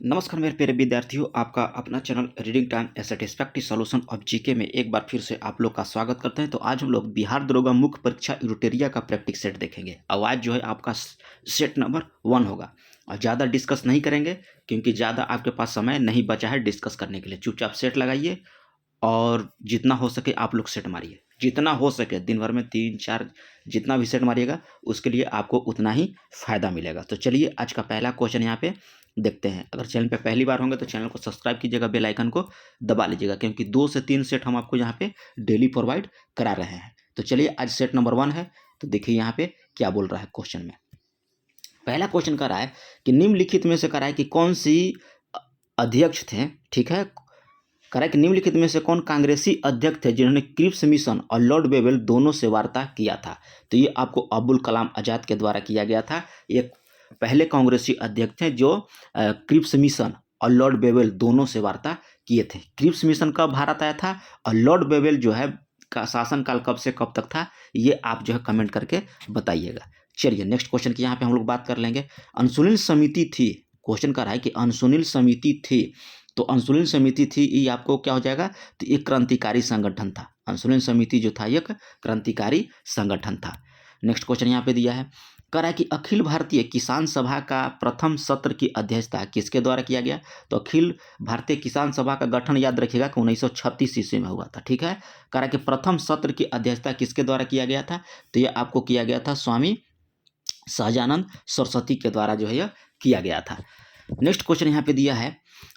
नमस्कार मेरे प्यारे विद्यार्थियों, आपका अपना channel reading time A satisfactory solution of GK में एक बार फिर से आप लोग का स्वागत करते हैं। तो आज हम लोग बिहार दरोगा मुख्य परीक्षा यूटेरिया का प्रैक्टिस सेट देखेंगे। अब आज जो है आपका सेट नंबर 1 होगा और ज़्यादा डिस्कस नहीं करेंगे क्योंकि ज़्यादा आपके पास समय नहीं बचा है डिस्कस करने के लिए। चुपचाप सेट लगाइए और जितना हो सके आप लोग सेट मारिए, जितना हो सके दिन भर में 3-4 जितना भी सेट मारिएगा उसके लिए आपको उतना ही फ़ायदा मिलेगा। तो चलिए आज का पहला क्वेश्चन यहाँ पे देखते हैं। अगर चैनल पे पहली बार होंगे तो चैनल को सब्सक्राइब कीजिएगा, बेल आइकन को दबा लीजिएगा क्योंकि 2 से 3 सेट हम आपको यहाँ पे डेली प्रोवाइड करा रहे हैं। तो चलिए आज सेट नंबर 1 है, तो देखिए यहाँ पे क्या बोल रहा है क्वेश्चन में। पहला क्वेश्चन कर रहा है कि निम्नलिखित में से कह रहा है कि कौन सी अध्यक्ष थे, ठीक है, कह रहा है कि निम्नलिखित में से कौन कांग्रेसी अध्यक्ष थे जिन्होंने क्रिप्स मिशन और लॉर्ड वेवेल दोनों से वार्ता किया था। तो ये आपको अबुल कलाम आज़ाद के द्वारा किया गया था। ये पहले कांग्रेसी अध्यक्ष थे जो क्रिप्स मिशन और लॉर्ड वेवेल दोनों से वार्ता किए थे। क्रिप्स मिशन कब भारत आया था और लॉर्ड वेवेल जो है का शासनकाल कब से कब तक था, ये आप जो है कमेंट करके बताइएगा। चलिए नेक्स्ट क्वेश्चन की यहाँ पे हम लोग बात कर लेंगे। अंशुलिन समिति थी, क्वेश्चन कर रहा है कि अंशुलिन समिति थी, तो अंशुलिन समिति थी ये आपको क्या हो जाएगा, तो एक क्रांतिकारी संगठन था। अंशुलिन समिति जो था एक क्रांतिकारी संगठन था। नेक्स्ट क्वेश्चन यहाँ पे दिया है, कह रहा है कि अखिल भारतीय किसान सभा का प्रथम सत्र की अध्यक्षता किसके द्वारा किया गया। तो अखिल भारतीय किसान सभा का गठन याद रखिएगा कि 1936 ईस्वी में हुआ था, ठीक है। कह रहा है कि प्रथम सत्र की अध्यक्षता किसके द्वारा किया गया था, तो यह आपको किया गया था स्वामी सहजानंद सरस्वती के द्वारा जो है यह किया गया था। नेक्स्ट क्वेश्चन यहाँ पे दिया है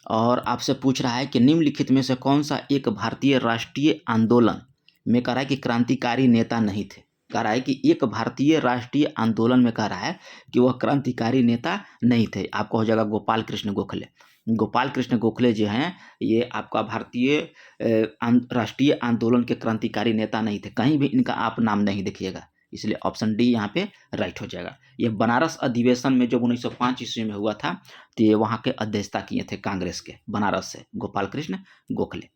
और आपसे पूछ रहा है कि निम्नलिखित में से कौन सा एक भारतीय राष्ट्रीय आंदोलन में कह रहा है कि क्रांतिकारी नेता नहीं थे। कह रहा है कि एक भारतीय राष्ट्रीय आंदोलन में कह रहा है कि वह क्रांतिकारी नेता नहीं थे। आपको हो जाएगा गोपाल कृष्ण गोखले। गोपाल कृष्ण गोखले जो हैं ये आपका भारतीय राष्ट्रीय आंदोलन के क्रांतिकारी नेता नहीं थे। कहीं भी इनका आप नाम नहीं देखिएगा, इसलिए ऑप्शन डी यहाँ पे राइट हो जाएगा। ये बनारस अधिवेशन में जब 1905 ईस्वी में हुआ था तो ये वहाँ के अध्यक्षता किए थे कांग्रेस के, बनारस से गोपाल कृष्ण गोखले।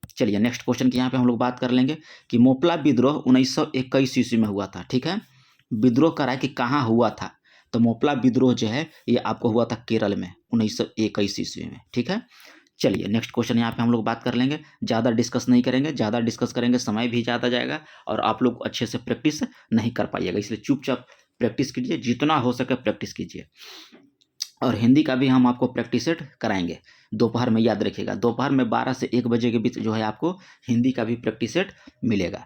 चलिए नेक्स्ट क्वेश्चन की यहाँ पे हम लोग बात कर लेंगे कि मोपला विद्रोह 1921 ईस्वी में हुआ था, ठीक है। विद्रोह करा है कि कहाँ हुआ था, तो मोपला विद्रोह जो है ये आपको हुआ था केरल में 1921 ईस्वी में, ठीक है। चलिए नेक्स्ट क्वेश्चन यहाँ पे हम लोग बात कर लेंगे। ज़्यादा डिस्कस नहीं करेंगे, ज़्यादा डिस्कस करेंगे समय भी ज़्यादा जाएगा और आप लोग अच्छे से प्रैक्टिस नहीं कर पाइएगा, इसलिए चुपचाप प्रैक्टिस कीजिए, जितना हो सके प्रैक्टिस कीजिए। और हिंदी का भी हम आपको प्रैक्टिस सेट कराएंगे दोपहर में, याद रखिएगा दोपहर में 12 से 1 बजे के बीच जो है आपको हिंदी का भी प्रैक्टिस सेट मिलेगा।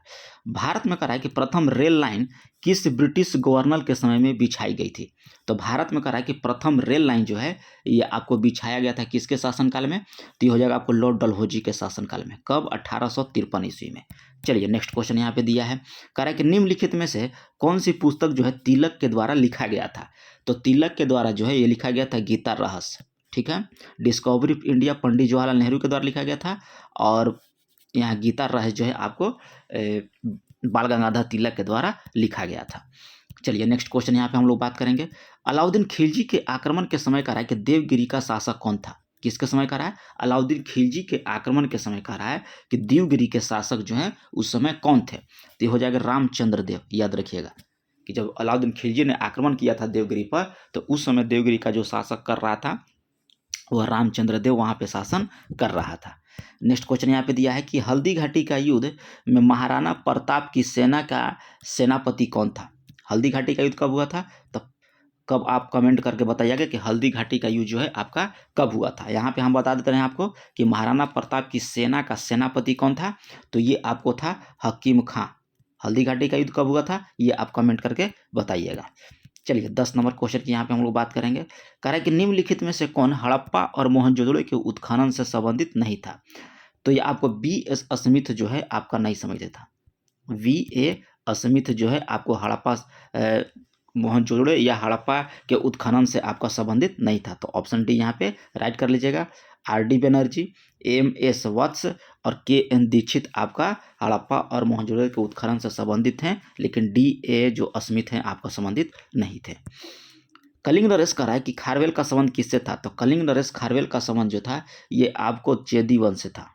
भारत में कहा है कि प्रथम रेल लाइन किस ब्रिटिश गवर्नर के समय में बिछाई गई थी। तो भारत में कहा है कि प्रथम रेल लाइन जो है ये आपको बिछाया गया था किसके शासनकाल में, तो ये हो जाएगा आपको लॉर्ड डलहौजी के शासनकाल में। कब, 1853 ईस्वी में। चलिए नेक्स्ट क्वेश्चन यहाँ पे दिया है, कह रहा है कि निम्नलिखित में से कौन सी पुस्तक जो है तिलक के द्वारा लिखा गया था। तो तिलक के द्वारा जो है ये लिखा गया था गीता रहस्य, ठीक है। Discovery of India Pandit Jawaharlal Nehru के द्वारा लिखा गया था और यहाँ गीता रहस्य जो है आपको बाल गंगाधर तिलक के द्वारा लिखा गया था। चलिए नेक्स्ट क्वेश्चन यहाँ पे हम लोग बात करेंगे। अलाउद्दीन खिलजी के आक्रमण के समय कह रहा है कि देवगिरी का शासक कौन था। किसके समय कह रहा है, अलाउद्दीन खिलजी के आक्रमण के समय कह रहा है कि देवगिरी के शासक जो हैं उस समय कौन थे, तो ये हो जाएगा रामचंद्र देव। याद रखिएगा कि जब अलाउद्दीन खिलजी ने आक्रमण किया था देवगिरी पर तो उस समय देवगिरी का जो शासक कर रहा था वह रामचंद्र देव वहाँ पे शासन कर रहा था। नेक्स्ट क्वेश्चन यहाँ पे दिया है कि हल्दी घाटी का युद्ध में महाराणा प्रताप की सेना का सेनापति कौन था। हल्दी घाटी का युद्ध कब हुआ था, तब कब आप कमेंट करके बताइएगा कि हल्दी घाटी का युद्ध जो है आपका कब हुआ था। यहाँ पे हम बता देते हैं आपको कि महाराणा प्रताप की सेना का सेनापति कौन था, तो ये आपको था हकीम खां। हल्दी घाटी का युद्ध कब हुआ था ये आप कमेंट करके बताइएगा। चलिए 10 नंबर क्वेश्चन की यहाँ पे हम लोग बात करेंगे। कह रहा है कि निम्नलिखित में से कौन हड़प्पा और मोहनजोदड़ो के उत्खनन से संबंधित नहीं था। तो ये आपको B.S. स्मिथ जो है आपका नहीं समझ था। V.A. स्मिथ जो है आपको हड़प्पा मोहनजोदड़ो या हड़प्पा के उत्खनन से आपका संबंधित नहीं था। तो ऑप्शन डी यहाँ पे राइट कर लीजिएगा। R.D. बनर्जी, M.S. वत्स और K.N. दीक्षित आपका हड़प्पा और मोहनजोदड़ो के उत्खनन से संबंधित हैं, लेकिन D.A. जो स्मिथ हैं आपका संबंधित नहीं थे। कलिंग नरेश कह रहा है कि खारवेल का संबंध किससे था। तो कलिंग नरेश खारवेल का संबंध जो था ये आपको चेदी वंश से था।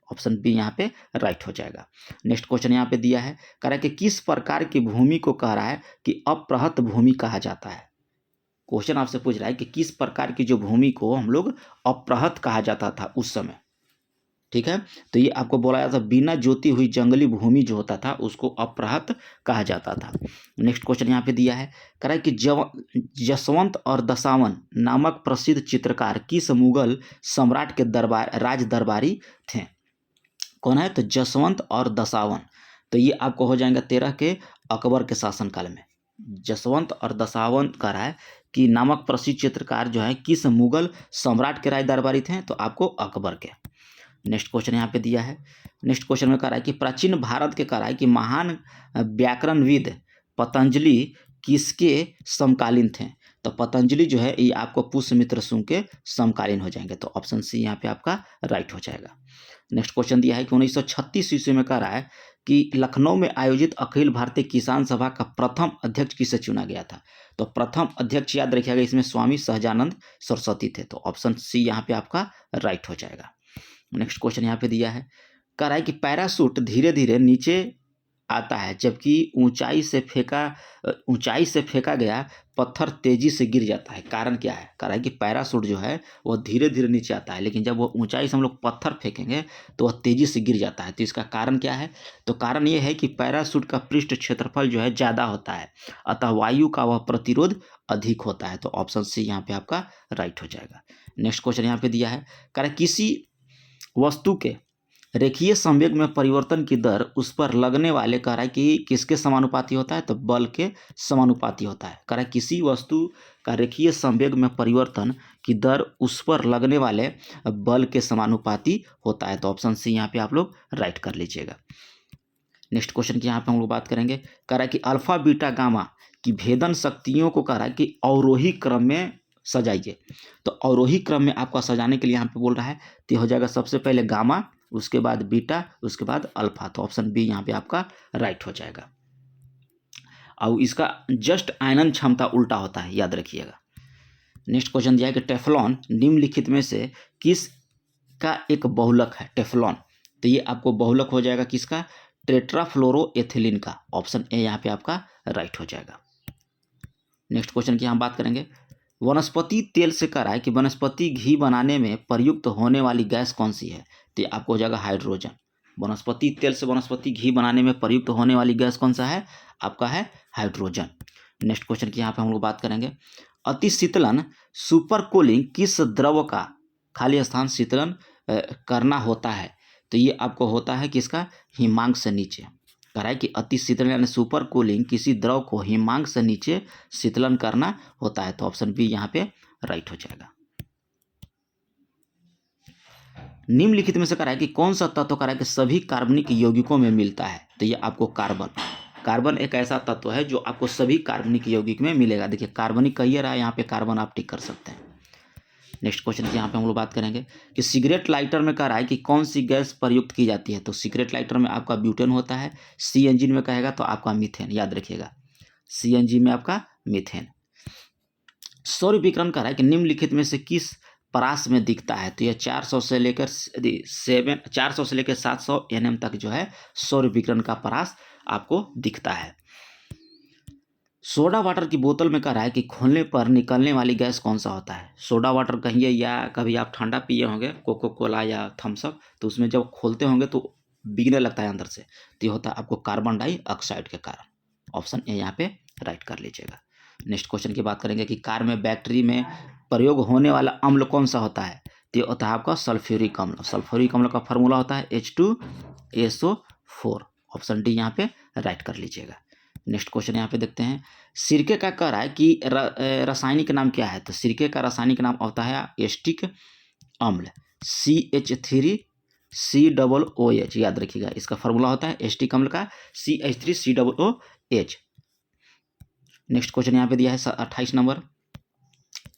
ऑप्शन बी यहाँ पे राइट हो जाएगा। नेक्स्ट क्वेश्चन यहाँ पे दिया है, कह रहा है कि किस प्रकार की भूमि को कह रहा है कि अप्रहत भूमि कहा जाता है। क्वेश्चन आपसे पूछ रहा है कि किस प्रकार की जो भूमि को हम लोग अप्रहत कहा जाता था उस समय, ठीक है। तो ये आपको बोला जाता था बिना जोती हुई जंगली भूमि जो होता था उसको अप्रहत कहा जाता था। नेक्स्ट क्वेश्चन यहाँ पे दिया है, कह रहा है कि जसवंत और दशावन नामक प्रसिद्ध चित्रकार किस मुगल सम्राट के राज दरबारी थे। कौन है, तो जसवंत और दशावन। तो ये आपको हो जाएगा 13 के अकबर के शासनकाल में। जसवंत और दशावन कह रहा है कि नामक प्रसिद्ध चित्रकार जो है किस मुगल सम्राट के राज दरबारी थे, तो आपको अकबर के। नेक्स्ट क्वेश्चन यहाँ पे दिया है, नेक्स्ट क्वेश्चन में कह रहा है कि प्राचीन भारत के कह रहा है कि महान व्याकरणविद पतंजलि किसके समकालीन थे। तो पतंजलि जो है ये आपको पुष्यमित्र शुंग के समकालीन हो जाएंगे। तो ऑप्शन सी यहाँ पे आपका राइट हो जाएगा। नेक्स्ट क्वेश्चन दिया है कि 1936 ईस्वी में कह रहा है कि लखनऊ में आयोजित अखिल भारतीय किसान सभा का प्रथम अध्यक्ष किसे चुना गया था। तो प्रथम अध्यक्ष याद रखिएगा इसमें स्वामी सहजानंद सरस्वती थे। तो ऑप्शन सी यहाँ पे आपका राइट हो जाएगा। नेक्स्ट क्वेश्चन यहाँ पे दिया है, कह रहा है कि पैराशूट धीरे धीरे नीचे आता है जबकि ऊंचाई से फेंका गया पत्थर तेजी से गिर जाता है, कारण क्या है। कह रहा है कि पैराशूट जो है वो धीरे धीरे नीचे आता है, लेकिन जब वो ऊंचाई से हम लोग पत्थर फेंकेंगे तो वह तेजी से गिर जाता है। तो इसका कारण क्या है, तो कारण ये है कि पैराशूट का पृष्ठ क्षेत्रफल जो है ज़्यादा होता है, अतः वायु का वह प्रतिरोध अधिक होता है। तो ऑप्शन सी यहाँ पे आपका राइट हो जाएगा। नेक्स्ट क्वेश्चन यहाँ पे दिया है, कह रहा है किसी वस्तु के रेखीय संवेग में परिवर्तन की दर उस पर लगने वाले, कह रहा है कि किसके समानुपाती होता है, तो बल के समानुपाती होता है। कह रहा है किसी वस्तु का रेखीय संवेग में परिवर्तन की दर उस पर लगने वाले बल के समानुपाती होता है। तो ऑप्शन सी यहाँ पे आप लोग राइट कर लीजिएगा। नेक्स्ट क्वेश्चन की यहाँ पे हम लोग बात करेंगे, कह रहा है कि अल्फा बीटा गामा की भेदन शक्तियों को कह रहा है कि अवरोही क्रम में सजाइए। तो अवरोही क्रम में आपका सजाने के लिए यहाँ पे बोल रहा है, तो हो जाएगा सबसे पहले गामा, उसके बाद बीटा, उसके बाद अल्फा। तो ऑप्शन बी यहाँ पे आपका राइट हो जाएगा। और इसका जस्ट आयनन क्षमता उल्टा होता है, याद रखिएगा। नेक्स्ट क्वेश्चन दिया है कि टेफ्लॉन निम्नलिखित में से किस का एक बहुलक है। टेफ्लॉन, तो ये आपको बहुलक हो जाएगा किसका, टेट्राफ्लोरोएथिलीन का। ऑप्शन ए यहाँ पे आपका राइट हो जाएगा। नेक्स्ट क्वेश्चन की हम बात करेंगे, वनस्पति तेल से कह रहा है कि वनस्पति घी बनाने में प्रयुक्त होने वाली गैस कौन सी है। तो ये आपको हो जाएगा हाइड्रोजन। वनस्पति तेल से वनस्पति घी बनाने में प्रयुक्त होने वाली गैस कौन सा है, आपका है हाइड्रोजन। नेक्स्ट क्वेश्चन की यहाँ पे हम लोग बात करेंगे, अति शीतलन सुपर कूलिंग किस द्रव का खाली स्थान शीतलन करना होता है। तो ये आपको होता है किसका, हिमांक से नीचे। कह रहा है कि अति शीतलन यानी सुपर कूलिंग किसी द्रव को हिमांक से नीचे शीतलन करना होता है। तो ऑप्शन बी यहाँ पे राइट हो जाएगा। निम्नलिखित में से कह रहा है कि कौन सा तत्व कह रहा है कि सभी कार्बनिक यौगिकों में मिलता है। तो ये आपको कार्बन एक ऐसा तत्व है जो आपको सभी कार्बनिक यौगिक में मिलेगा। देखिए कार्बनिक कहिए रहा है, यहाँ पे कार्बन आप टिक कर सकते हैं। नेक्स्ट क्वेश्चन की यहाँ पे हम लोग बात करेंगे कि सिगरेट लाइटर में कह रहा है कि कौन सी गैस प्रयुक्त की जाती है। तो सिगरेट लाइटर में आपका ब्यूटेन होता है, सीएनजी में कहेगा तो आपका मीथेन, याद रखिएगा सीएनजी में आपका मीथेन। सौर विकिरण कह रहा है कि निम्नलिखित में से किस परास में दिखता है। तो यह 400 से लेकर 700 nm तक जो है सौर विकिरण का परास आपको दिखता है। सोडा वाटर की बोतल में कह रहा है कि खोलने पर निकलने वाली गैस कौन सा होता है। सोडा वाटर कहिए या कभी आप ठंडा पिए होंगे कोको कोला या थम्स अप, तो उसमें जब खोलते होंगे तो बिगने लगता है अंदर से, तो ये होता है आपको कार्बन डाइऑक्साइड के कारण। ऑप्शन ए यहाँ पे राइट कर लीजिएगा। नेक्स्ट क्वेश्चन की बात करेंगे कि कार में बैटरी में प्रयोग होने वाला अम्ल कौन सा होता है। तो ये होता है आपका सल्फ्यूरिक अम्ल। सल्फ्यूरिक अम्ल का फॉर्मूला होता है H2SO4। ऑप्शन डी यहाँ पे राइट कर लीजिएगा। नेक्स्ट क्वेश्चन यहाँ पे देखते हैं, सिरके का कह रहा है कि रासायनिक नाम क्या है। तो सिरके का रासायनिक नाम होता है एस्टिक अम्ल, CH3COOH। याद रखिएगा इसका फॉर्मूला होता है एस्टिक अम्ल का CH3COOH। नेक्स्ट क्वेश्चन यहाँ पे दिया है 28 नंबर,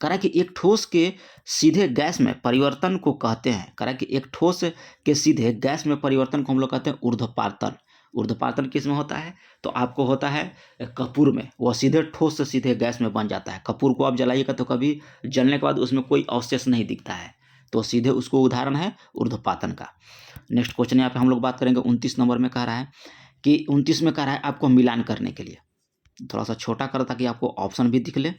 कह रहा है कि एक ठोस के सीधे गैस में परिवर्तन को कहते हैं। कह रहा है कि एक ठोस के सीधे गैस में परिवर्तन को हम लोग कहते हैं ऊर्ध्वपातन। ऊर्ध्वपातन किस में होता है, तो आपको होता है कपूर में। वह सीधे ठोस से सीधे गैस में बन जाता है। कपूर को आप जलाइएगा तो कभी जलने के बाद उसमें कोई अवशेष नहीं दिखता है, तो सीधे उसको उदाहरण है ऊर्ध्वपातन का। नेक्स्ट क्वेश्चन यहाँ पे हम लोग बात करेंगे 29 नंबर में। कह रहा है कि 29 में कह रहा है आपको मिलान करने के लिए, थोड़ा सा छोटा कर ताकि आपको ऑप्शन भी दिख ले।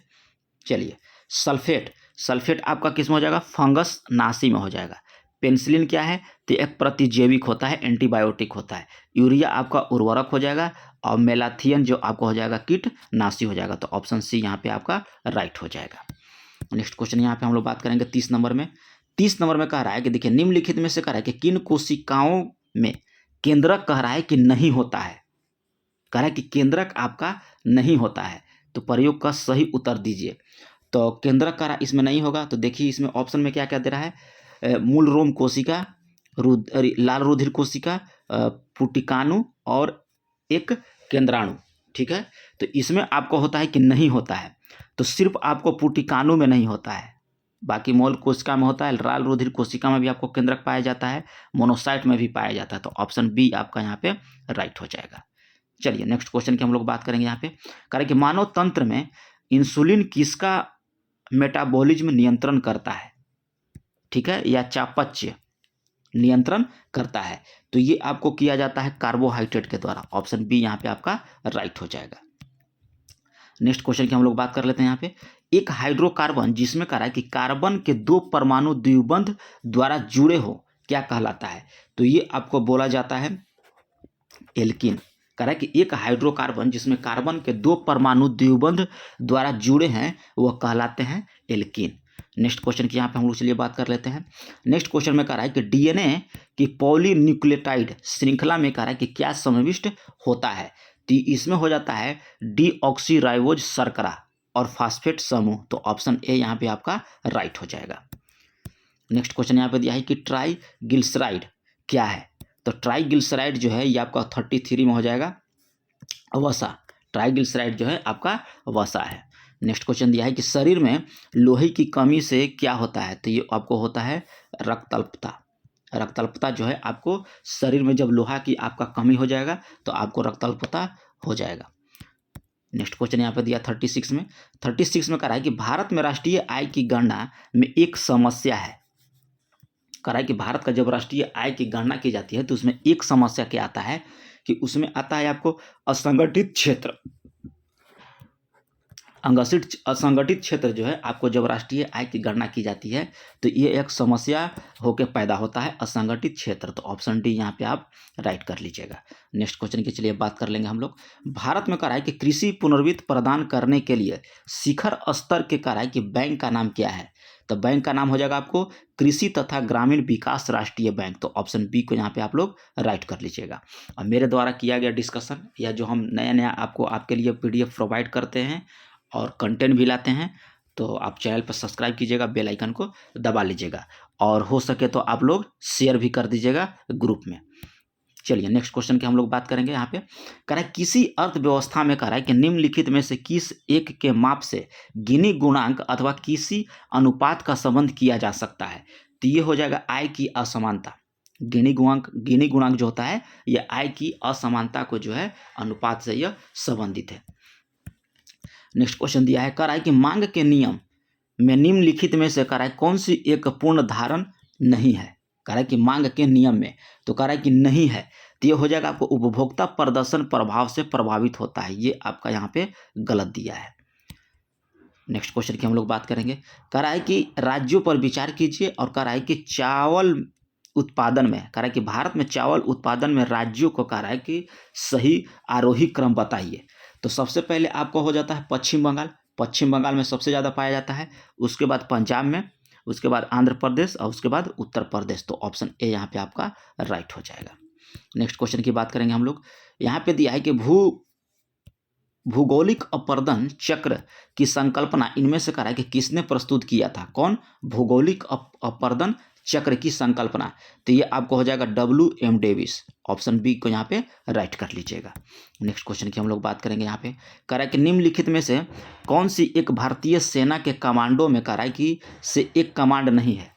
चलिए, सल्फेट, सल्फेट आपका किस में हो जाएगा, फंगस नाशी में हो जाएगा। पेनिसिलिन क्या है, तो एक प्रतिजैविक होता है, एंटीबायोटिक होता है। यूरिया आपका उर्वरक हो जाएगा, और मेलाथियन जो आपका हो जाएगा कीटनाशी हो जाएगा। तो ऑप्शन सी यहाँ पे आपका राइट हो जाएगा। नेक्स्ट क्वेश्चन यहाँ पे हम लोग बात करेंगे 30 नंबर में। 30 नंबर में कह रहा है कि देखिए, निम्नलिखित में से कह रहा है कि किन कोशिकाओं में केंद्रक कह रहा है कि नहीं होता है, कह रहा है कि केंद्रक आपका नहीं होता है। तो प्रयोग का सही उत्तर दीजिए। तो केंद्रक कह रहा है इसमें नहीं होगा, तो देखिए इसमें ऑप्शन में क्या क्या दे रहा है, मूल रोम कोशिका, लाल रुधिर कोशिका, पुटिकाणु और एक केंद्राणु। ठीक है, तो इसमें आपको होता है कि नहीं होता है, तो सिर्फ आपको पुटिकाणु में नहीं होता है, बाकी मूल कोशिका में होता है। लाल रुधिर कोशिका में भी आपको केंद्रक पाया जाता है, मोनोसाइट में भी पाया जाता है। तो ऑप्शन बी आपका यहाँ पे राइट हो जाएगा। चलिए, नेक्स्ट क्वेश्चन की हम लोग बात करेंगे। यहाँ पे कह रहे कि मानव तंत्र में इंसुलिन किसका मेटाबॉलिज्म नियंत्रण करता है, ठीक है, या चापच्य नियंत्रण करता है। तो ये आपको किया जाता है कार्बोहाइड्रेट के द्वारा। ऑप्शन बी यहाँ पे आपका राइट हो जाएगा। नेक्स्ट क्वेश्चन की हम लोग बात कर लेते हैं। यहाँ पे एक हाइड्रोकार्बन जिसमें कह रहा है कि कार्बन के 2 परमाणु द्विबंध द्वारा जुड़े हो, क्या कहलाता है। तो ये आपको बोला जाता है एल्कीन। कह रहा है कि एक हाइड्रोकार्बन जिसमें कार्बन के 2 परमाणु द्विबंध द्वारा जुड़े हैं, वह कहलाते हैं एल्कीन। नेक्स्ट क्वेश्चन की यहाँ पे हम लोग चलिए बात कर लेते हैं। नेक्स्ट क्वेश्चन में कह रहा है कि डीएनए की पॉलीन्यूक्लियोटाइड श्रृंखला में कह रहा है कि क्या समाविष्ट होता है। तो इसमें हो जाता है डीऑक्सीराइबोज शर्करा और फास्फेट समूह। तो ऑप्शन ए यहाँ पे आपका राइट हो जाएगा। नेक्स्ट क्वेश्चन यहाँ पे दिया है कि ट्राइग्लिसराइड क्या है। तो ट्राइग्लिसराइड जो है ये आपका 33 में हो जाएगा वसा। ट्राइग्लिसराइड जो है आपका वसा है। नेक्स्ट क्वेश्चन दिया है कि शरीर में लोहे की कमी से क्या होता है। तो ये आपको होता है रक्तअल्पता। रक्तअल्पता जो है आपको शरीर में जब लोहा की आपका कमी हो जाएगा तो आपको रक्तअल्पता हो जाएगा। नेक्स्ट क्वेश्चन यहाँ पे दिया 36 में। 36 में कह रहा है कि भारत में राष्ट्रीय आय की गणना में एक समस्या है। कह रहा है कि भारत का जब राष्ट्रीय आय की गणना की जाती है तो उसमें एक समस्या क्या आता है कि उसमें आता है आपको असंगठित क्षेत्र। असंगठित क्षेत्र जो है आपको जब राष्ट्रीय आय की गणना की जाती है तो ये एक समस्या होकर पैदा होता है, असंगठित क्षेत्र। तो ऑप्शन डी यहाँ पे आप राइट कर लीजिएगा। नेक्स्ट क्वेश्चन की चलिए बात कर लेंगे हम लोग। भारत में कह रहा है कि कृषि पुनर्वित्त प्रदान करने के लिए शिखर स्तर के कह रहा है कि बैंक का नाम क्या है। तो बैंक का नाम हो जाएगा आपको कृषि तथा ग्रामीण विकास राष्ट्रीय बैंक। तो ऑप्शन बी को यहाँ पे आप लोग राइट कर लीजिएगा। और मेरे द्वारा किया गया डिस्कशन या जो हम नया नया आपको आपके लिए पीडीएफ प्रोवाइड करते हैं और कंटेंट भी लाते हैं, तो आप चैनल पर सब्सक्राइब कीजिएगा, बेल आइकन को दबा लीजिएगा, और हो सके तो आप लोग शेयर भी कर दीजिएगा ग्रुप में। चलिए, नेक्स्ट क्वेश्चन की हम लोग बात करेंगे। यहाँ पे कह रहा है किसी अर्थव्यवस्था में कह रहा है कि निम्नलिखित में से किस एक के माप से गिनी गुणांक अथवा किसी अनुपात का संबंध किया जा सकता है। तो ये हो जाएगा आय की असमानता। गिनी गुणांक जो होता है यह आय की असमानता को जो है अनुपात से यह संबंधित है। नेक्स्ट क्वेश्चन दिया है, कह रहा है कि मांग के नियम में निम्नलिखित में से कह रहा है कौन सी एक पूर्ण धारण नहीं है। कह रहा है कि मांग के नियम में, तो कह रहा है कि नहीं है। तो ये हो जाएगा आपको उपभोक्ता प्रदर्शन प्रभाव से प्रभावित होता है। ये आपका यहाँ पे गलत दिया है। नेक्स्ट क्वेश्चन की हम लोग बात करेंगे। कह रहा है कि राज्यों पर विचार कीजिए और कह रहा है कि चावल उत्पादन में, कह रहा है कि भारत में चावल उत्पादन में राज्यों को कह रहा है कि सही आरोही क्रम बताइए। तो सबसे पहले आपको हो जाता है पश्चिम बंगाल। पश्चिम बंगाल में सबसे ज़्यादा पाया जाता है, उसके बाद पंजाब में, उसके बाद आंध्र प्रदेश और उसके बाद उत्तर प्रदेश। तो ऑप्शन ए यहाँ पे आपका राइट हो जाएगा। नेक्स्ट क्वेश्चन की बात करेंगे हम लोग। यहाँ पे दिया है कि भूगोलिक अपर्दन चक्र की संकल्पना इनमें से कह रहा है कि किसने प्रस्तुत किया था। कौन? भूगोलिक अपर्दन चक्र की संकल्पना। तो ये आपको हो जाएगा WM डेविस। ऑप्शन बी को यहाँ पे राइट कर लीजिएगा। नेक्स्ट क्वेश्चन की हम लोग बात करेंगे। यहाँ पे कह रहा है कि निम्नलिखित में से कौन सी एक भारतीय सेना के कमांडो में कह रहा है कि से एक कमांड नहीं है।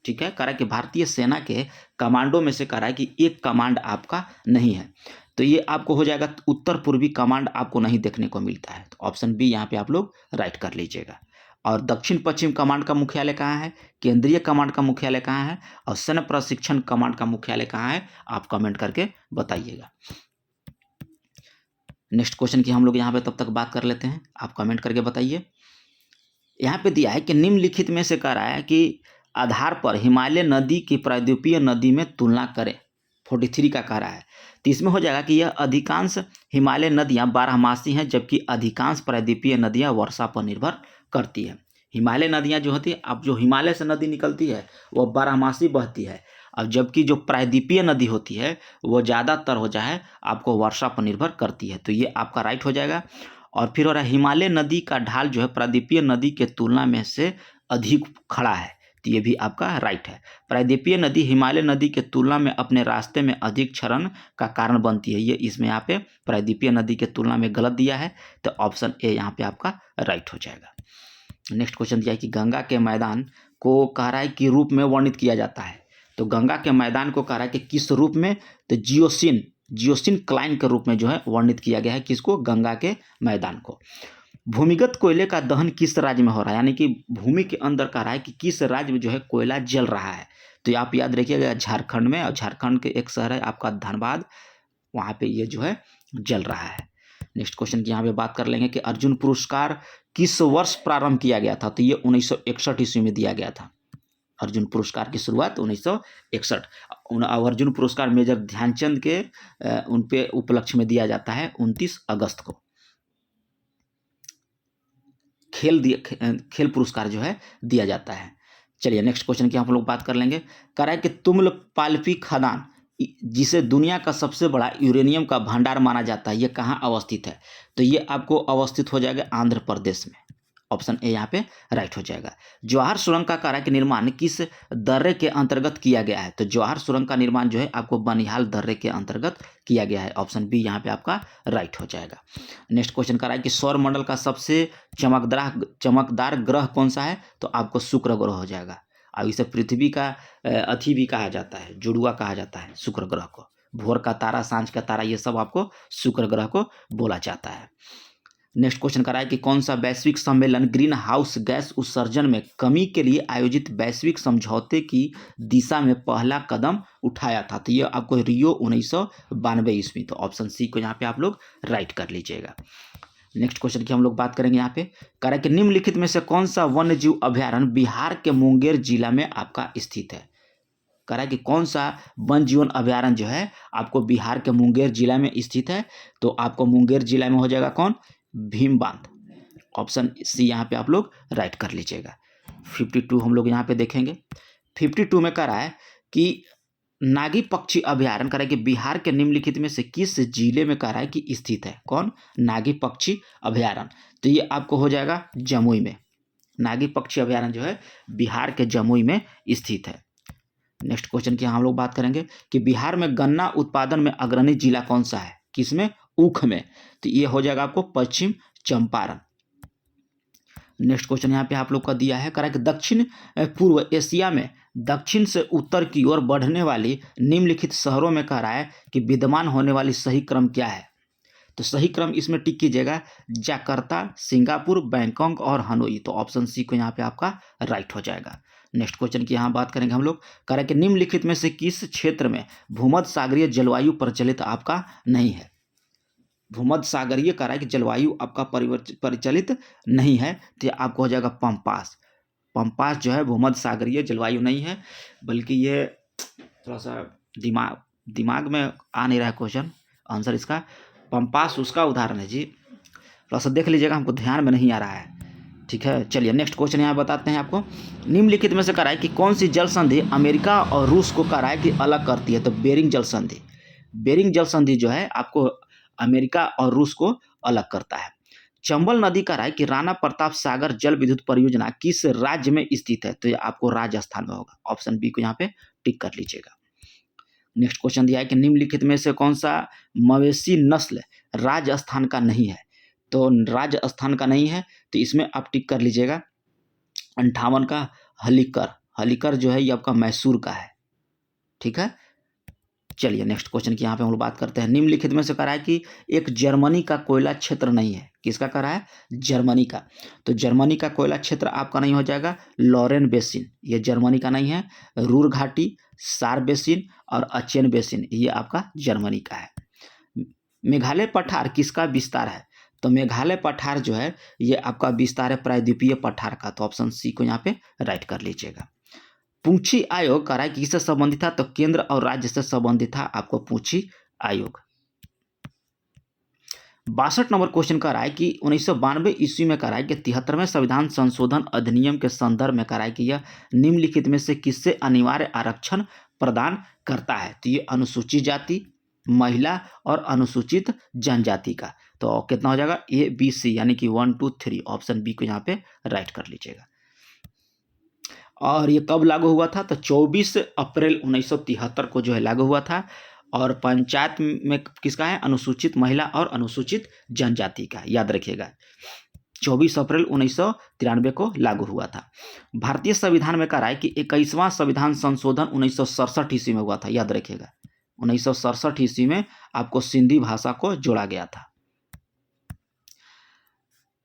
ठीक है, कह रहा है कि भारतीय सेना के कमांडो में से कह रहा है कि एक कमांड आपका नहीं है। तो ये आपको हो जाएगा उत्तर पूर्वी कमांड आपको नहीं देखने को मिलता है। तो ऑप्शन बी यहाँ पे आप लोग राइट कर लीजिएगा। और दक्षिण पश्चिम कमांड का मुख्यालय कहाँ है, केंद्रीय कमांड का मुख्यालय कहाँ है, और सैन्य प्रशिक्षण कमांड का मुख्यालय कहाँ है, आप कमेंट करके बताइएगा। नेक्स्ट क्वेश्चन की हम लोग यहाँ पे तब तक बात कर लेते हैं, आप कमेंट करके बताइए। यहाँ पे दिया है कि निम्नलिखित में से कह रहा है कि आधार पर हिमालय नदी की प्रायद्वीपीय नदी में तुलना करें। 43 का कह रहा है, तो इसमें हो जाएगा कि यह अधिकांश हिमालय नदियाँ बारहमासी हैं, जबकि अधिकांश प्रायद्वीपीय नदियाँ वर्षा पर निर्भर करती हैं। हिमालय नदियाँ जो होती है, अब जो हिमालय से नदी निकलती है वो बारहमासी बहती है, अब जबकि जो प्रायद्वीपीय नदी होती है वो ज़्यादातर हो जाए आपको वर्षा पर निर्भर करती है। तो ये आपका राइट हो जाएगा। और फिर हो रहा है हिमालय नदी का ढाल जो है प्रायद्वीपीय नदी के तुलना में से अधिक खड़ा है, तो ये भी आपका राइट है। प्रायद्वीपीय नदी हिमालय नदी के तुलना में अपने रास्ते में अधिक क्षरण का कारण बनती है, ये इसमें यहाँ पे प्रायद्वीपीय नदी के तुलना में गलत दिया है, तो ऑप्शन ए यहाँ पे आपका राइट हो जाएगा। नेक्स्ट क्वेश्चन दिया है कि गंगा के मैदान को कह रहा है कि रूप में वर्णित किया जाता है, तो गंगा के मैदान को कह रहा है कि किस रूप में, तो जियोसिन क्लाइन के रूप में जो है वर्णित किया गया है, किसको, गंगा के मैदान को। भूमिगत कोयले का दहन किस राज्य में हो रहा है, यानी कि भूमि के अंदर कह रहा है कि किस राज्य में जो है कोयला जल रहा है, तो आप याद रखिएगा झारखंड में, और झारखंड के एक शहर है आपका धनबाद, वहाँ पे ये जो है जल रहा है। नेक्स्ट क्वेश्चन की यहाँ पे बात कर लेंगे कि अर्जुन पुरस्कार किस वर्ष प्रारंभ किया गया था, तो ये 1961 ईस्वी में दिया गया था। अर्जुन पुरस्कार की शुरुआत 1961। अर्जुन पुरस्कार मेजर ध्यानचंद के उन पे उपलक्ष्य में दिया जाता है 29 अगस्त को। खेल पुरस्कार जो है दिया जाता है। चलिए नेक्स्ट क्वेश्चन की हम लोग बात कर लेंगे। कह रहा है कि तुमलपाल्पी खदान, जिसे दुनिया का सबसे बड़ा यूरेनियम का भंडार माना जाता है, ये कहाँ अवस्थित है, तो ये आपको अवस्थित हो जाएगा आंध्र प्रदेश में। ऑप्शन ए यहाँ पे राइट हो जाएगा। जवाहर सुरंग का कार्य निर्माण किस दर्रे के अंतर्गत किया गया है, तो जवाहर सुरंग का निर्माण जो है आपको बनिहाल दर्रे के अंतर्गत किया गया है। ऑप्शन बी यहाँ पे आपका राइट हो जाएगा। नेक्स्ट क्वेश्चन कर रहा है कि सौर मंडल का सबसे चमकदार ग्रह कौन सा है, तो आपको शुक्र ग्रह हो जाएगा। अब इसे पृथ्वी का अथी भी कहा जाता है, जुड़वा कहा जाता है शुक्र ग्रह को। भोर का तारा, सांझ का तारा, ये सब आपको शुक्र ग्रह को बोला जाता है। नेक्स्ट क्वेश्चन करा है कि कौन सा वैश्विक सम्मेलन ग्रीन हाउस गैस उत्सर्जन में कमी के लिए आयोजित वैश्विक समझौते की दिशा में पहला कदम उठाया था, तो ये आपको रियो 1992 ईस्वी, तो ऑप्शन सी को यहाँ पे आप लोग राइट कर लीजिएगा। नेक्स्ट क्वेश्चन की हम लोग बात करेंगे। यहाँ पे कह रहा है कि निम्नलिखित में से कौन सा वन्य जीव अभ्यारण्य बिहार के मुंगेर जिला में आपका स्थित है। कह रहा है कि कौन सा वन जीवन अभ्यारण्य जो है आपको बिहार के मुंगेर जिला में स्थित है, तो आपको मुंगेर जिला में हो जाएगा कौन, भीम बांध। ऑप्शन सी यहाँ पे आप लोग राइट कर लीजिएगा। 52 हम लोग यहाँ पे देखेंगे। 52 में कह रहा है कि नागी पक्षी अभ्यारण्य, कह रहा है कि बिहार के निम्नलिखित में से किस जिले में कह रहा है कि स्थित है, कौन, नागी पक्षी अभ्यारण्य, तो ये आपको हो जाएगा जमुई में। नागी पक्षी अभ्यारण्य जो है बिहार के जमुई में स्थित है। नेक्स्ट क्वेश्चन की हम लोग बात करेंगे कि बिहार में गन्ना उत्पादन में अग्रणी जिला कौन सा है, किसमें, ऊख में, तो ये हो जाएगा आपको पश्चिम चंपारण। नेक्स्ट क्वेश्चन यहाँ पे आप लोग का दिया है, करा कि दक्षिण पूर्व एशिया में दक्षिण से उत्तर की ओर बढ़ने वाली निम्नलिखित शहरों में कह रहा है कि विद्यमान होने वाली सही क्रम क्या है, तो सही क्रम इसमें टिक कीजिएगा, जकार्ता, सिंगापुर, बैंकॉक और हनोई, तो ऑप्शन सी को यहाँ पे आपका राइट हो जाएगा। नेक्स्ट क्वेश्चन की यहाँ बात करेंगे हम लोग। कह रहा है कि निम्नलिखित में से किस क्षेत्र में भूमध्य सागरीय जलवायु प्रचलित आपका नहीं है। भूमध्य सागरीय कह रहा है कि जलवायु आपका परिचलित नहीं है, तो आपको हो जाएगा पंपास। पंपास जो है भूमध्य सागरीय जलवायु नहीं है, बल्कि ये थोड़ा सा दिमाग में आ नहीं रहा है क्वेश्चन आंसर इसका। पंपास उसका उदाहरण है जी, थोड़ा सा देख लीजिएगा, हमको ध्यान में नहीं आ रहा है, ठीक है। चलिए नेक्स्ट क्वेश्चन यहाँ बताते हैं आपको। निम्नलिखित में से कह रहा है कि कौन सी जल संधि अमेरिका और रूस को कह रहा है कि अलग करती है, तो बेरिंग जल संधि। बेरिंग जल संधि जो है आपको अमेरिका और रूस को अलग करता है। चंबल नदी कह रहा है कि राणा प्रताप सागर जल विद्युत परियोजना किस राज्य में स्थित है, तो ये आपको राजस्थान में होगा। ऑप्शन बी को यहाँ पे टिक कर लीजिएगा। नेक्स्ट क्वेश्चन दिया है कि निम्नलिखित में से कौन सा मवेशी नस्ल राजस्थान का नहीं है, तो राजस्थान का नहीं है, तो इसमें आप टिक कर लीजिएगा 58 का हलीकर। हलीकर जो है ये आपका मैसूर का है, ठीक है। चलिए नेक्स्ट क्वेश्चन की यहाँ पे हम लोग बात करते हैं। निम्नलिखित में से कह रहा है कि एक जर्मनी का कोयला क्षेत्र नहीं है, किसका कह रहा है, जर्मनी का, तो जर्मनी का कोयला क्षेत्र आपका नहीं हो जाएगा लॉरेन बेसिन, ये जर्मनी का नहीं है। रूर घाटी, सार बेसिन और अचेन बेसिन, ये आपका जर्मनी का है। मेघालय पठार किसका विस्तार है, तो मेघालय पठार जो है ये आपका विस्तार है प्रायद्वीपीय पठार का, तो ऑप्शन सी को यहाँ पे राइट कर लीजिएगा। पूंछी आयोग कह रहा है कि किससे संबंधित था, तो केंद्र और राज्य से संबंधित था आपको पूंछी आयोग। 62 नंबर क्वेश्चन कह रहा है कि 1992 ईस्वी में कह रहा है कि 73वें संविधान संशोधन अधिनियम के संदर्भ में कह रहा है कि यह निम्नलिखित में से किससे अनिवार्य आरक्षण प्रदान करता है, तो ये अनुसूचित जाति, महिला और अनुसूचित जनजाति का। तो कितना हो जाएगा, ए बी सी यानी कि 1 2 3, ऑप्शन बी को यहाँ पे राइट कर लीजिएगा। और ये कब लागू हुआ था, तो 24 अप्रैल 1973 को जो है लागू हुआ था। और पंचायत में किसका है, अनुसूचित महिला और अनुसूचित जनजाति का, याद रखिएगा। 24 अप्रैल 1993 को लागू हुआ था। भारतीय संविधान में कह रहा है कि 21वां संविधान संशोधन 1967 ईस्वी में हुआ था, याद रखिएगा। 1967 ईस्वी में आपको सिंधी भाषा को जोड़ा गया था।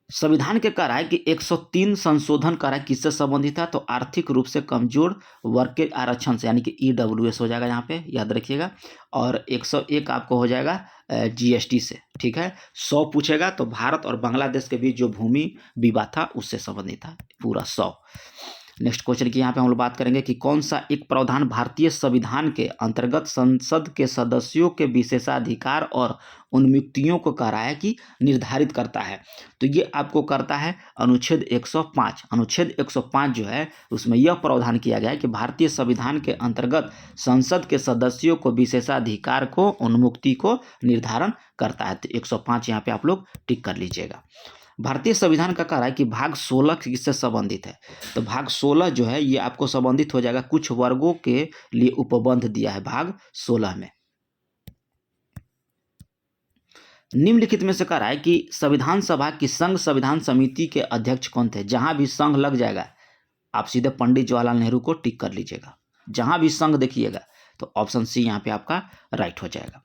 संविधान के कह रहा है कि 103 संशोधन कह रहा है किससे संबंधित था, तो आर्थिक रूप से कमजोर वर्ग के आरक्षण से, यानी कि ईडब्ल्यूएस हो जाएगा यहाँ पे, याद रखिएगा। और 101 आपको हो जाएगा जीएसटी से, ठीक है। 100 पूछेगा तो भारत और बांग्लादेश के बीच जो भूमि विवाद था उससे संबंधित था, पूरा 100। नेक्स्ट क्वेश्चन की यहाँ पे हम लोग बात करेंगे कि कौन सा एक प्रावधान भारतीय संविधान के अंतर्गत संसद के सदस्यों के विशेषाधिकार और उन्मुक्तियों को कह रहा है कि निर्धारित करता है, तो ये आपको करता है अनुच्छेद 105। अनुच्छेद 105 जो है उसमें यह प्रावधान किया गया है कि भारतीय संविधान के अंतर्गत संसद के सदस्यों को विशेषाधिकार को, उन्मुक्ति को निर्धारण करता है। तो 105 यहाँ पे आप लोग टिक कर लीजिएगा। भारतीय संविधान का कह रहा है कि भाग 16 किससे संबंधित है, तो भाग 16 जो है ये आपको संबंधित हो जाएगा, कुछ वर्गों के लिए उपबंध दिया है भाग 16 में। निम्नलिखित में से कह रहा है कि संविधान सभा की संघ संविधान समिति के अध्यक्ष कौन थे। जहां भी संघ लग जाएगा आप सीधे पंडित जवाहरलाल नेहरू को टिक कर लीजिएगा। जहां भी संघ देखिएगा तो ऑप्शन सी यहां पे आपका राइट हो जाएगा।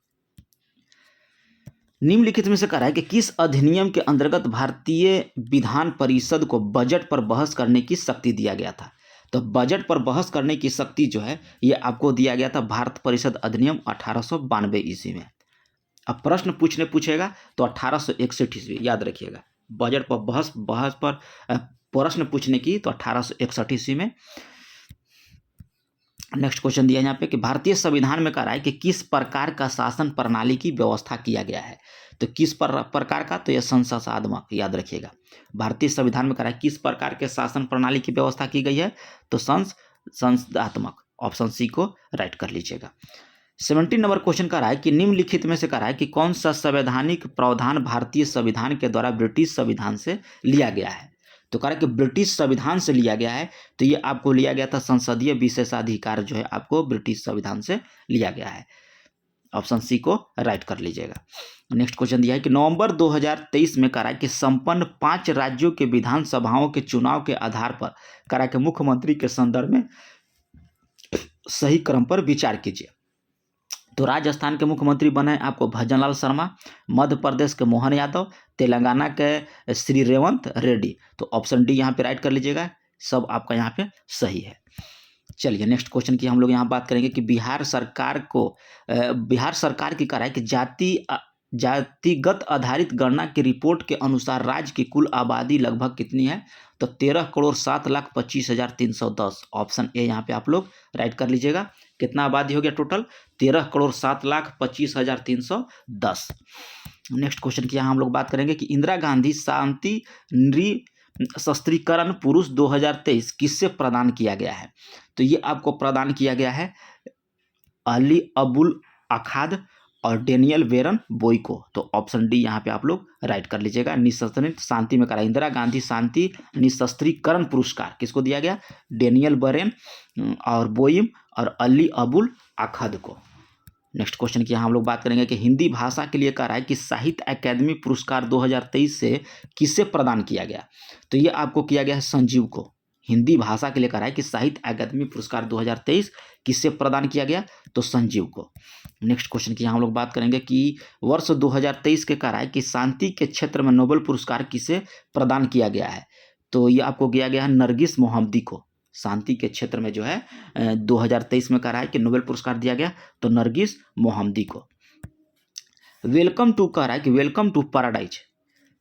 निम्नलिखित में से कह रहा है कि किस अधिनियम के अंतर्गत भारतीय विधान परिषद को बजट पर बहस करने की शक्ति दिया गया था, तो बजट पर बहस करने की शक्ति जो है ये आपको दिया गया था भारत परिषद अधिनियम 1892 ईस्वी में। अब प्रश्न पूछेगा तो 1861 ईस्वी, याद रखिएगा। बजट पर बहस पर प्रश्न पूछने की तो 1861 ईस्वी में। नेक्स्ट क्वेश्चन दिया यहाँ पे कि भारतीय संविधान में कह रहा है कि किस प्रकार का शासन प्रणाली की व्यवस्था किया गया है, तो किस प्रकार का, तो यह संसदात्मक, याद रखिएगा। भारतीय संविधान में कह रहा है किस प्रकार के शासन प्रणाली की व्यवस्था की गई है, तो संसदात्मक, ऑप्शन सी को राइट कर लीजिएगा। 17 नंबर क्वेश्चन कह रहा है कि निम्नलिखित में से कह रहा है कि कौन सा संवैधानिक प्रावधान भारतीय संविधान के द्वारा ब्रिटिश संविधान से लिया गया है, तो कह रहा है कि ब्रिटिश संविधान से लिया गया है, तो ये आपको लिया गया था संसदीय विशेषाधिकार जो है आपको ब्रिटिश संविधान से लिया गया है। ऑप्शन सी को राइट कर लीजिएगा। नेक्स्ट क्वेश्चन दिया है कि नवंबर 2023 में कह रहा है कि संपन्न 5 राज्यों के विधानसभाओं के चुनाव के आधार पर कह रहा है कि मुख्यमंत्री के संदर्भ में सही क्रम पर विचार कीजिए। तो राजस्थान के मुख्यमंत्री बने आपको भजनलाल शर्मा, मध्य प्रदेश के मोहन यादव, तेलंगाना के श्री रेवंत रेड्डी, तो ऑप्शन डी यहाँ पे राइट कर लीजिएगा। सब आपका यहाँ पे सही है। चलिए नेक्स्ट क्वेश्चन की हम लोग यहाँ बात करेंगे कि बिहार सरकार की कह रहा है कि जातिगत आधारित गणना की रिपोर्ट के अनुसार राज्य की कुल आबादी लगभग कितनी है, तो 13,07,25,310, ऑप्शन ए यहाँ पे आप लोग राइट कर लीजिएगा। कितना आबादी हो गया टोटल, 13,07,25,310। नेक्स्ट क्वेश्चन की यहाँ हम लोग बात करेंगे कि इंदिरा गांधी शांति निशस्त्रीकरण पुरुष 2023 किससे प्रदान किया गया है, तो ये आपको प्रदान किया गया है अली अबुल अखाद और डेनियल वेरन बोई को, तो ऑप्शन डी यहाँ पे आप लोग राइट कर लीजिएगा। निशस्त्रित शांति में करा इंदिरा गांधी शांति निशस्त्रीकरण पुरस्कार किसको दिया गया, डेनियल बरेन और बोइम और अली अबुल अखाद को। नेक्स्ट क्वेश्चन की यहाँ हम लोग बात करेंगे कि हिंदी भाषा के लिए कह रहा है कि साहित्य अकादमी पुरस्कार 2023 से किससे प्रदान किया गया, तो ये आपको किया गया है संजीव को। हिंदी भाषा के लिए कह रहा है कि साहित्य अकादमी पुरस्कार 2023 किससे प्रदान किया गया, तो संजीव को। नेक्स्ट क्वेश्चन की यहाँ हम लोग बात करेंगे कि वर्ष 2023 के कह रहा है कि शांति के क्षेत्र में नोबेल पुरस्कार किसे प्रदान किया गया है, तो ये आपको किया गया है नरगिस मोहम्मदी को। शांति के क्षेत्र में जो है 2023 में कह रहा है कि नोबेल पुरस्कार दिया गया, तो नरगिस मोहम्मदी को। वेलकम टू कह रहा है कि वेलकम टू पैराडाइज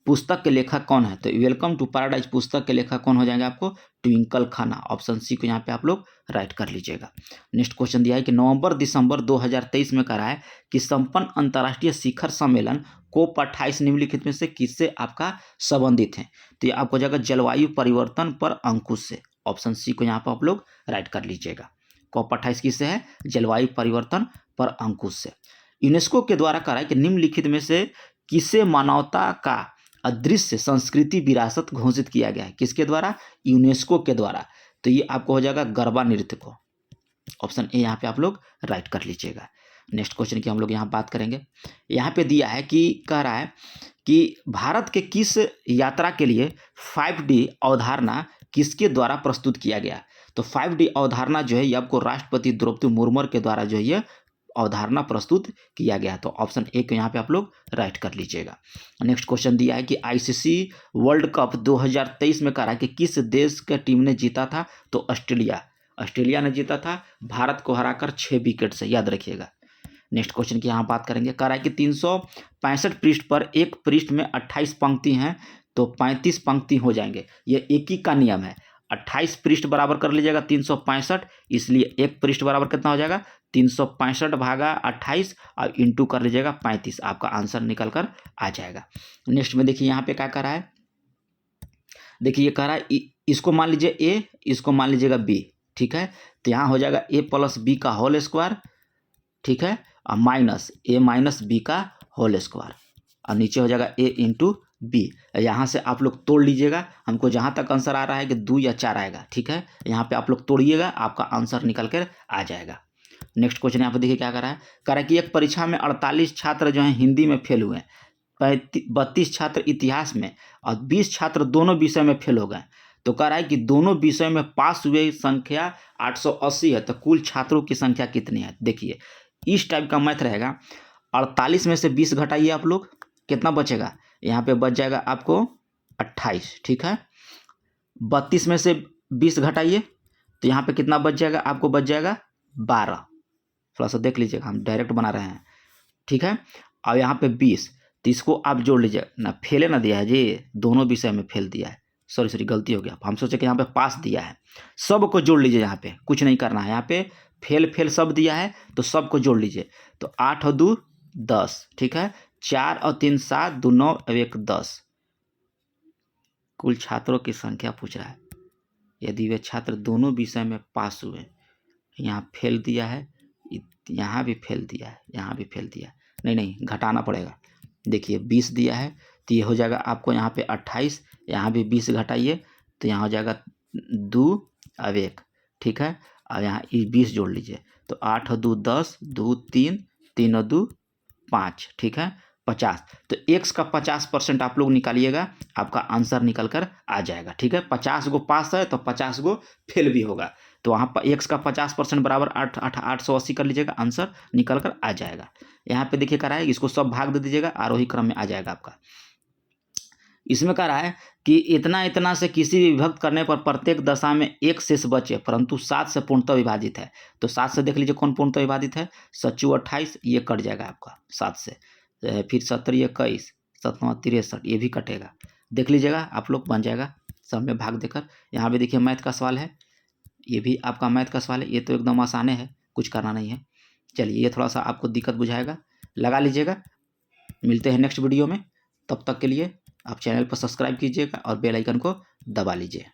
पुस्तक के लेखक कौन है? तो वेलकम टू पैराडाइज पुस्तक के लेखक कौन हो जाएंगे आपको? ट्विंकल खन्ना। ऑप्शन सी को यहाँ पे आप लोग राइट कर लीजिएगा। नेक्स्ट क्वेश्चन दिया है कि नवंबर दिसंबर 2023 में करा है कि संपन्न अंतर्राष्ट्रीय शिखर सम्मेलन COP 28 निम्नलिखित में से किससे आपका संबंधित है? तो ये आपको हो जाएगा जलवायु परिवर्तन पर अंकुश से। ऑप्शन सी को यहाँ पर आप लोग राइट कर लीजिएगा। COP 28 किससे है? जलवायु परिवर्तन पर अंकुश से। यूनेस्को के द्वारा करा है कि निम्नलिखित में से किसे मानवता का अदृश्य संस्कृति विरासत घोषित किया गया है? किसके द्वारा? यूनेस्को के द्वारा। तो ये आपको हो जाएगा गरबा नृत्य को। ऑप्शन ए यहाँ पे आप लोग राइट कर लीजिएगा। नेक्स्ट क्वेश्चन की हम लोग यहाँ बात करेंगे। यहाँ पे दिया है कि कह रहा है कि भारत के किस यात्रा के लिए 5D अवधारणा किसके द्वारा प्रस्तुत किया गया? तो 5D अवधारणा जो है ये आपको राष्ट्रपति द्रौपदी मुर्मू के द्वारा जो है ये अवधारणा प्रस्तुत किया गया। तो ऑप्शन ए को यहाँ पे आप लोग राइट कर लीजिएगा। नेक्स्ट क्वेश्चन दिया है कि ICC वर्ल्ड कप 2023 में कहा कि किस देश के टीम ने जीता था? तो ऑस्ट्रेलिया ने जीता था भारत को हराकर 6 विकेट से, याद रखिएगा। नेक्स्ट क्वेश्चन की यहाँ बात करेंगे। कह रहा है कि 365 पृष्ठ पर एक पृष्ठ में 28 पंक्ति हैं तो 35 पंक्ति हो जाएंगे। ये एक ही का नियम है। 28 पृष्ठ बराबर कर लीजिएगा 365, इसलिए एक पृष्ठ बराबर कितना हो जाएगा? 365 भागा 28 और इंटू कर लीजिएगा 35, आपका आंसर निकल कर आ जाएगा। नेक्स्ट में देखिए यहाँ पे क्या कर रहा है। देखिए ये कह रहा है इसको मान लीजिए ए, इसको मान लीजिएगा बी, ठीक है। तो यहाँ हो जाएगा a + b का होल स्क्वायर, ठीक है, और माइनस a - b का होल स्क्वायर, और नीचे हो जाएगा a × b। यहाँ से आप लोग तोड़ लीजिएगा। हमको जहाँ तक आंसर आ रहा है कि 2 या 4 आएगा, ठीक है। यहाँ पे आप लोग तोड़िएगा, आपका आंसर निकल कर आ जाएगा। नेक्स्ट क्वेश्चन यहाँ पे देखिए क्या कर रहा है। कह रहा है कि एक परीक्षा में 48 छात्र जो हैं हिंदी में फेल हुए, 32 छात्र इतिहास में और 20 छात्र दोनों विषय में फेल हो गए। तो कह रहा है कि दोनों विषय में पास हुए संख्या 880 है, तो कुल छात्रों की संख्या कितनी है? देखिए इस टाइप का मैथ रहेगा। 48 में से 20 घटाइए आप लोग, कितना बचेगा? यहाँ पे बच जाएगा आपको 28, ठीक है। 32 में से 20 घटाइए तो यहाँ पे कितना बच जाएगा? आपको बच जाएगा 12। थोड़ा सा देख लीजिएगा, हम डायरेक्ट बना रहे हैं, ठीक है। और यहाँ पे 20, तो इसको आप जोड़ लीजिए ना। फेले ना दिया है जी, दोनों विषय में फेल दिया है। सॉरी गलती हो गया। हम सोचे कि यहाँ पे पास दिया है। सब को जोड़ लीजिए, यहाँ पे कुछ नहीं करना है। यहाँ पे फेल सब दिया है तो सबको जोड़ लीजिए। तो 8 और 2 10, ठीक है। 4 और 3 7, 2 9 और 1 10। कुल छात्रों की संख्या पूछ रहा है। यदि वे छात्र दोनों विषय में पास हुए, यहाँ फेल दिया है, यहाँ भी फेल दिया है, यहाँ भी फेल दिया है, नहीं घटाना पड़ेगा। देखिए 20 दिया है तो ये हो जाएगा आपको यहाँ पे 28, यहाँ भी 20 घटाइए तो यहाँ हो जाएगा 2 और 1, ठीक है। और यहाँ 20 जोड़ लीजिए तो 8 और 2 10, 2 3, 3 और 2 5, ठीक है, 50। तो x का 50% आप लोग निकालिएगा, आपका आंसर निकल कर आ जाएगा, ठीक है। 50 गो पास है तो 50 गो फेल भी होगा। तो वहाँ पर x का 50% बराबर 880 कर लीजिएगा, आंसर निकल कर आ जाएगा। यहाँ पे देखिए करा है, इसको सब भाग दे दीजिएगा, आरोही क्रम में आ जाएगा आपका। इसमें कह रहा है कि इतना से किसी भी विभक्त करने पर प्रत्येक दशा में एक शेष बचे परंतु 7 से पूर्णतः विभाजित है। तो 7 से देख लीजिए कौन पूर्णतः विभाजित है? 7 28, ये कट जाएगा आपका 7 से। फिर 70 21, 7 63, ये भी कटेगा। देख लीजिएगा आप लोग, बन जाएगा सब में भाग देकर। यहाँ पे देखिए मैथ का सवाल है, ये भी आपका मैथ का सवाल है। ये तो एकदम आसान है, कुछ करना नहीं है। चलिए ये थोड़ा सा आपको दिक्कत बुझाएगा, लगा लीजिएगा। मिलते हैं नेक्स्ट वीडियो में, तब तक के लिए आप चैनल पर सब्सक्राइब कीजिएगा और बेल आइकन को दबा लीजिए।